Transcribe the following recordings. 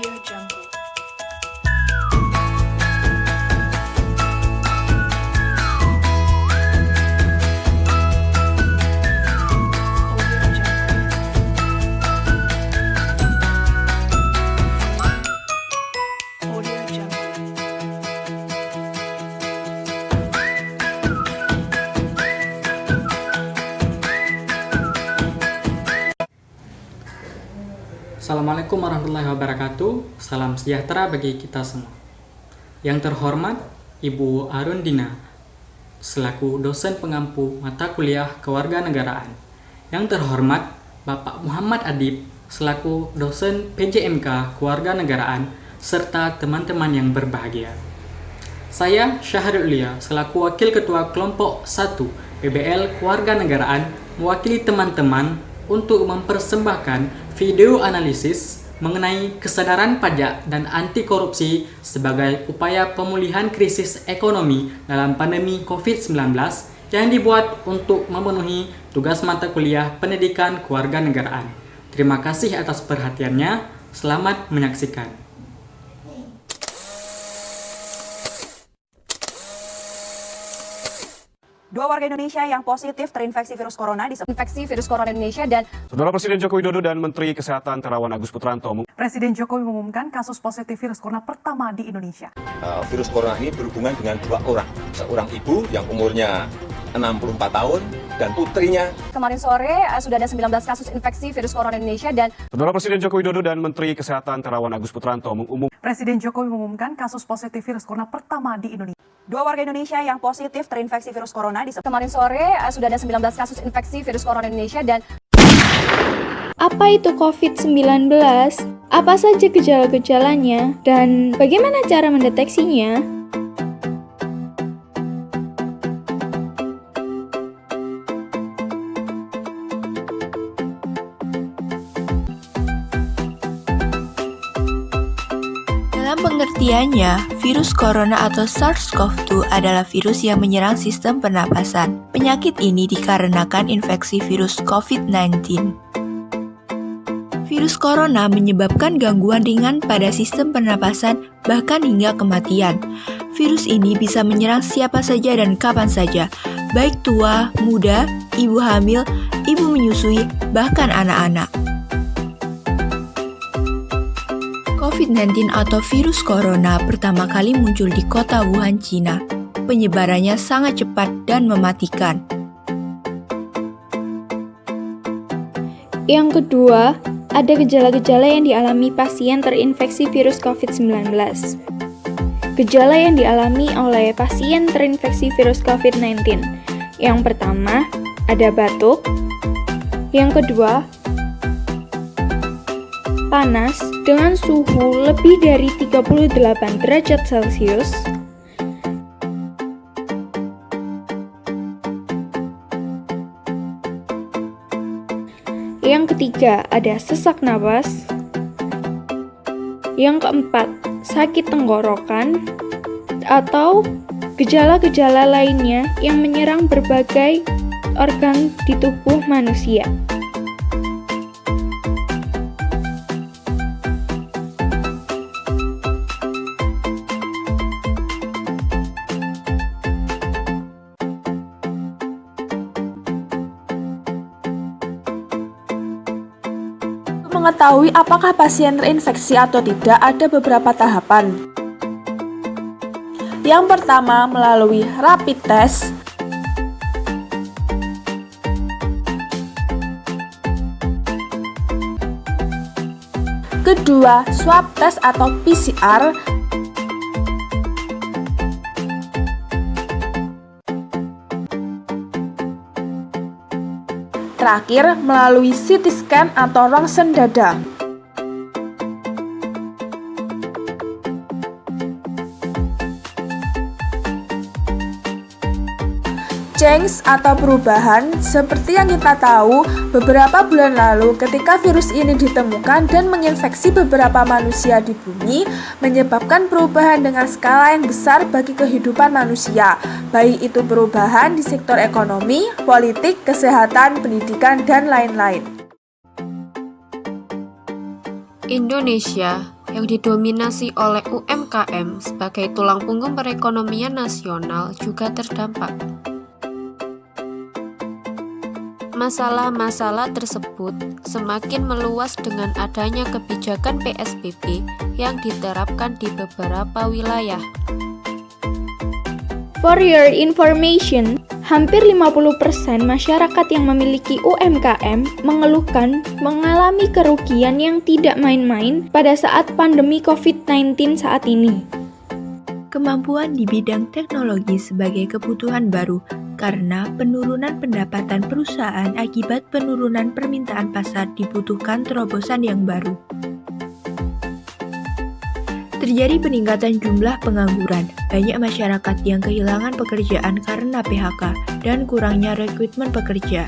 Audio Jungle. Audio Jungle. Audio Jungle. Assalamualaikum warahmatullahi wabarakatuh. Salam sejahtera bagi kita semua. Yang terhormat Ibu Arundina selaku dosen pengampu mata kuliah kewarganegaraan. Yang terhormat Bapak Muhammad Adib selaku dosen PJMK kewarganegaraan serta teman-teman yang berbahagia. Saya Syahrul Ulia selaku wakil ketua kelompok 1 PBL kewarganegaraan mewakili teman-teman untuk mempersembahkan video analisis mengenai kesadaran pajak dan anti korupsi sebagai upaya pemulihan krisis ekonomi dalam pandemi COVID-19 yang dibuat untuk memenuhi tugas mata kuliah pendidikan kewarganegaraan. Terima kasih atas perhatiannya. Selamat menyaksikan. Dua warga Indonesia yang positif terinfeksi virus corona infeksi virus corona Indonesia dan Saudara Presiden Joko Widodo dan Menteri Kesehatan Terawan Agus Putranto Presiden Jokowi mengumumkan kasus positif virus corona pertama di Indonesia. Virus corona ini berhubungan dengan dua orang, seorang ibu yang umurnya 64 tahun dan putrinya. kemarin sore sudah ada 19 kasus infeksi virus corona Indonesia dan Saudara Presiden Joko Widodo dan Menteri Kesehatan Terawan Agus Putranto Presiden Jokowi mengumumkan kasus positif virus corona pertama di Indonesia. Dua warga Indonesia yang positif terinfeksi virus corona kemarin sore sudah ada 19 kasus infeksi virus corona Indonesia dan Apa itu COVID-19? Apa saja gejala-gejalanya? Dan bagaimana cara mendeteksinya? Dalam pengertiannya, virus corona atau SARS-CoV-2 adalah virus yang menyerang sistem pernapasan. Penyakit ini dikarenakan infeksi virus COVID-19. Virus corona menyebabkan gangguan ringan pada sistem pernapasan, bahkan hingga kematian. Virus ini bisa menyerang siapa saja dan kapan saja, baik tua, muda, ibu hamil, ibu menyusui, bahkan anak-anak. COVID-19 atau virus corona pertama kali muncul di kota Wuhan, Cina. Penyebarannya sangat cepat dan mematikan. Yang kedua, ada gejala-gejala yang dialami pasien terinfeksi virus COVID-19. Gejala yang dialami oleh pasien terinfeksi virus COVID-19. Yang pertama, ada batuk. Yang kedua, panas dengan suhu lebih dari 38 derajat Celcius. Yang ketiga, ada sesak napas. Yang keempat, sakit tenggorokan atau gejala-gejala lainnya yang menyerang berbagai organ di tubuh manusia. Mengetahui apakah pasien terinfeksi atau tidak, ada beberapa tahapan. Yang pertama, melalui rapid test. Kedua, swab test atau PCR. Terakhir, melalui CT scan atau rongsen dada. Change atau perubahan, seperti yang kita tahu, beberapa bulan lalu ketika virus ini ditemukan dan menginfeksi beberapa manusia di bumi, menyebabkan perubahan dengan skala yang besar bagi kehidupan manusia, baik itu perubahan di sektor ekonomi, politik, kesehatan, pendidikan, dan lain-lain. Indonesia yang didominasi oleh UMKM sebagai tulang punggung perekonomian nasional juga terdampak. Masalah-masalah tersebut semakin meluas dengan adanya kebijakan PSBB yang diterapkan di beberapa wilayah. For your information, hampir 50% masyarakat yang memiliki UMKM mengeluhkan mengalami kerugian yang tidak main-main pada saat pandemi COVID-19 saat ini. Kemampuan di bidang teknologi sebagai kebutuhan baru karena penurunan pendapatan perusahaan akibat penurunan permintaan pasar dibutuhkan terobosan yang baru. Terjadi peningkatan jumlah pengangguran, banyak masyarakat yang kehilangan pekerjaan karena PHK dan kurangnya rekrutmen pekerja.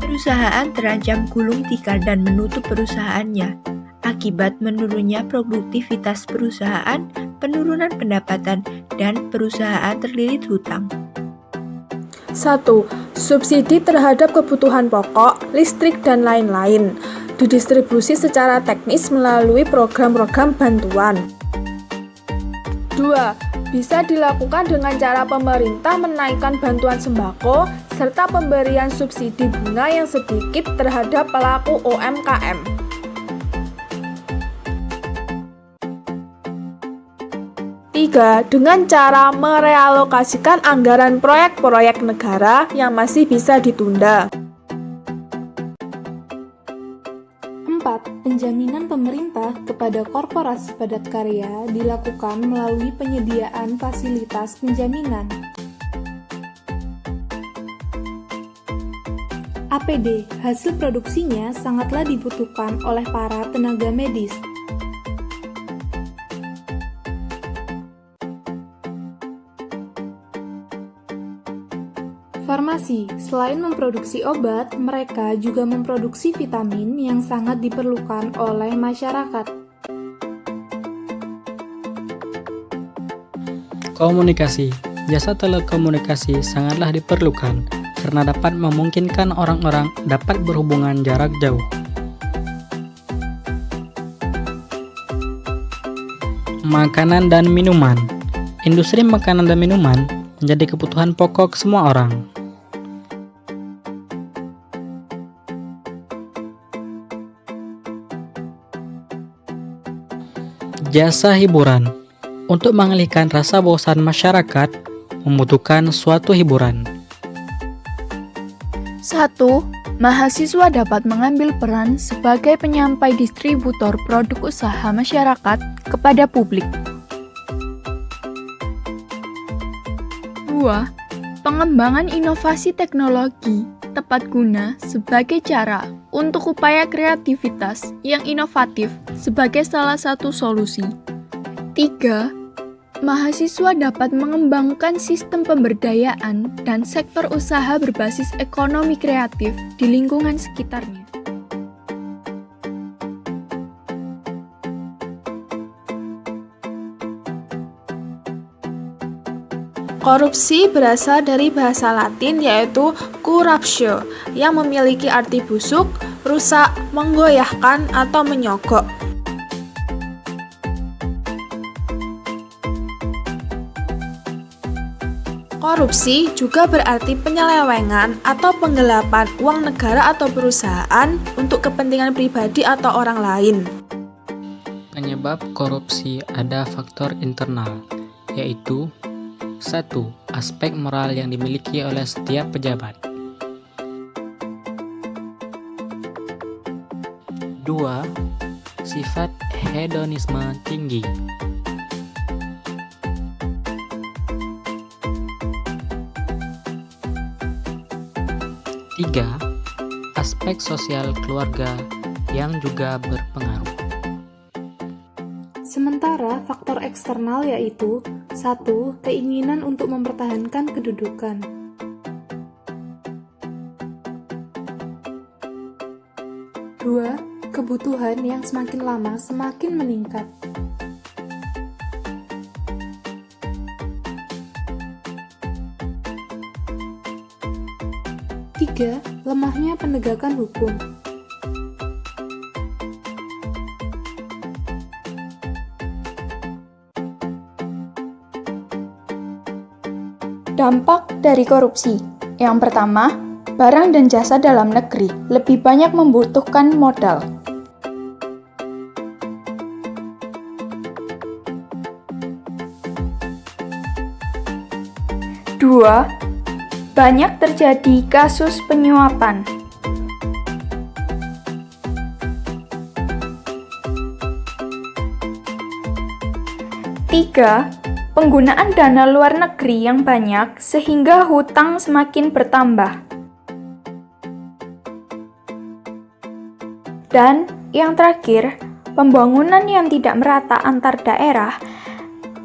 Perusahaan terancam gulung tikar dan menutup perusahaannya akibat menurunnya produktivitas perusahaan, penurunan pendapatan, dan perusahaan terlilit hutang. 1. Subsidi terhadap kebutuhan pokok, listrik, dan lain-lain didistribusi secara teknis melalui program-program bantuan. 2. Bisa dilakukan dengan cara pemerintah menaikkan bantuan sembako serta pemberian subsidi bunga yang sedikit terhadap pelaku UMKM. 3. Dengan cara merealokasikan anggaran proyek-proyek negara yang masih bisa ditunda. 4. Penjaminan pemerintah kepada korporasi padat karya dilakukan melalui penyediaan fasilitas penjaminan. APD, hasil produksinya sangatlah dibutuhkan oleh para tenaga medis. Farmasi, selain memproduksi obat, mereka juga memproduksi vitamin yang sangat diperlukan oleh masyarakat. Komunikasi, jasa telekomunikasi sangatlah diperlukan karena dapat memungkinkan orang-orang dapat berhubungan jarak jauh. Makanan dan minuman, industri makanan dan minuman menjadi kebutuhan pokok semua orang. Jasa hiburan, untuk mengalihkan rasa bosan masyarakat, membutuhkan suatu hiburan. 1. Mahasiswa dapat mengambil peran sebagai penyampai distributor produk usaha masyarakat kepada publik. 2. Pengembangan inovasi teknologi tepat guna sebagai cara untuk upaya kreativitas yang inovatif sebagai salah satu solusi. 3. Mahasiswa dapat mengembangkan sistem pemberdayaan dan sektor usaha berbasis ekonomi kreatif di lingkungan sekitarnya. Korupsi berasal dari bahasa Latin yaitu corruptio yang memiliki arti busuk, rusak, menggoyahkan, atau menyogok. Korupsi juga berarti penyelewengan atau penggelapan uang negara atau perusahaan untuk kepentingan pribadi atau orang lain. Penyebab korupsi ada faktor internal, yaitu 1. Aspek moral yang dimiliki oleh setiap pejabat. 2. Sifat hedonisme tinggi. 3. Aspek sosial keluarga yang juga berpengaruh. Sementara faktor eksternal yaitu 1. Keinginan untuk mempertahankan kedudukan. 2. Kebutuhan yang semakin lama semakin meningkat. 3. Lemahnya penegakan hukum. Dampak dari korupsi. Yang pertama, barang dan jasa dalam negeri lebih banyak membutuhkan modal. Dua, banyak terjadi kasus penyuapan. Tiga, penggunaan dana luar negeri yang banyak sehingga hutang semakin bertambah. Dan yang terakhir, pembangunan yang tidak merata antar daerah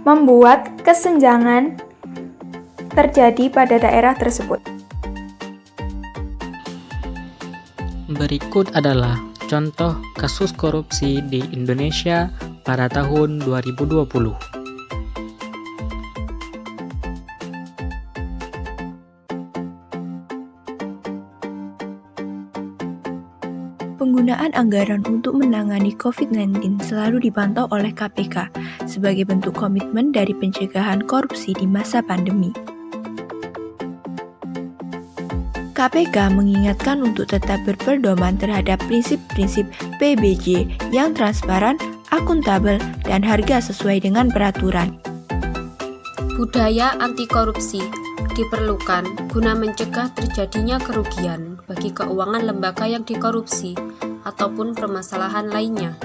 membuat kesenjangan terjadi pada daerah tersebut. Berikut adalah contoh kasus korupsi di Indonesia pada tahun 2020. Penggunaan anggaran untuk menangani COVID-19 selalu dipantau oleh KPK sebagai bentuk komitmen dari pencegahan korupsi di masa pandemi. KPK mengingatkan untuk tetap berpedoman terhadap prinsip-prinsip PBJ yang transparan, akuntabel, dan harga sesuai dengan peraturan. Budaya anti korupsi diperlukan guna mencegah terjadinya kerugian bagi keuangan lembaga yang dikorupsi ataupun permasalahan lainnya.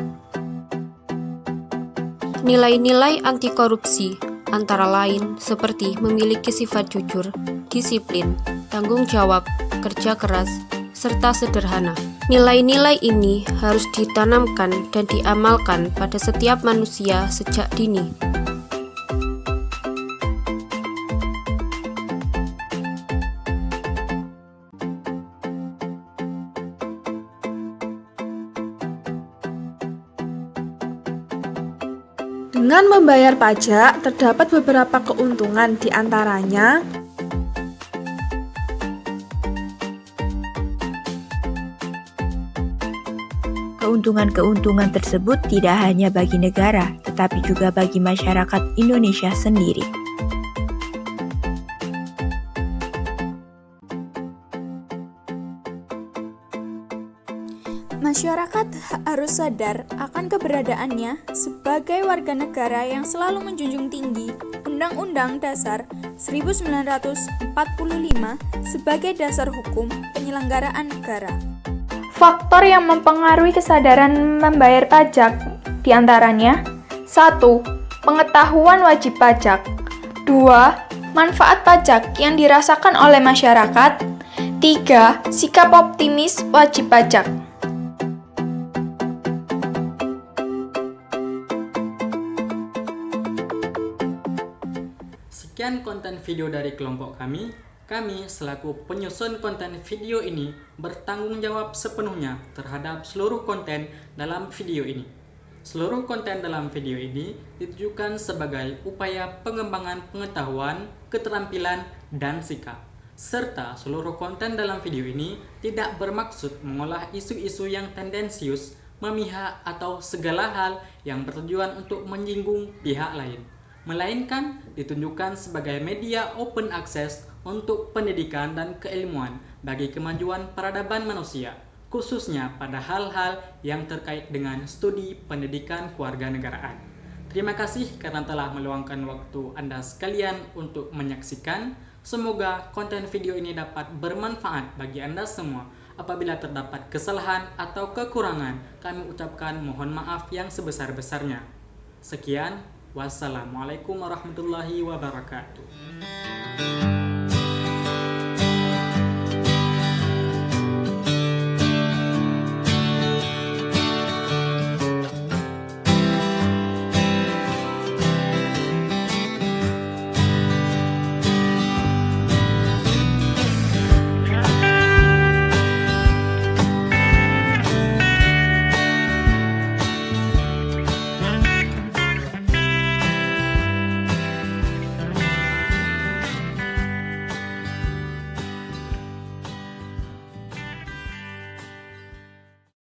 Nilai-nilai anti korupsi antara lain seperti memiliki sifat jujur, disiplin, tanggung jawab, kerja keras, serta sederhana. Nilai-nilai ini harus ditanamkan dan diamalkan pada setiap manusia sejak dini. Dengan membayar pajak, terdapat beberapa keuntungan, di antaranya keuntungan-keuntungan tersebut tidak hanya bagi negara, tetapi juga bagi masyarakat Indonesia sendiri. Masyarakat harus sadar akan keberadaannya sebagai warga negara yang selalu menjunjung tinggi Undang-Undang Dasar 1945 sebagai dasar hukum penyelenggaraan negara. Faktor yang mempengaruhi kesadaran membayar pajak diantaranya 1. Pengetahuan wajib pajak. 2. Manfaat pajak yang dirasakan oleh masyarakat. 3. Sikap optimis wajib pajak. Sekian konten video dari kelompok kami. Kami selaku penyusun konten video ini bertanggung jawab sepenuhnya terhadap seluruh konten dalam video ini. Seluruh konten dalam video ini ditujukan sebagai upaya pengembangan pengetahuan, keterampilan, dan sikap. Serta seluruh konten dalam video ini tidak bermaksud mengolah isu-isu yang tendensius, memihak, atau segala hal yang bertujuan untuk menyinggung pihak lain, melainkan ditunjukkan sebagai media open access untuk pendidikan dan keilmuan bagi kemajuan peradaban manusia, khususnya pada hal-hal yang terkait dengan studi pendidikan kewarganegaraan. Terima kasih karena telah meluangkan waktu Anda sekalian untuk menyaksikan. Semoga konten video ini dapat bermanfaat bagi Anda semua. Apabila terdapat kesalahan atau kekurangan, kami ucapkan mohon maaf yang sebesar-besarnya. Sekian. Wassalamualaikum warahmatullahi wabarakatuh.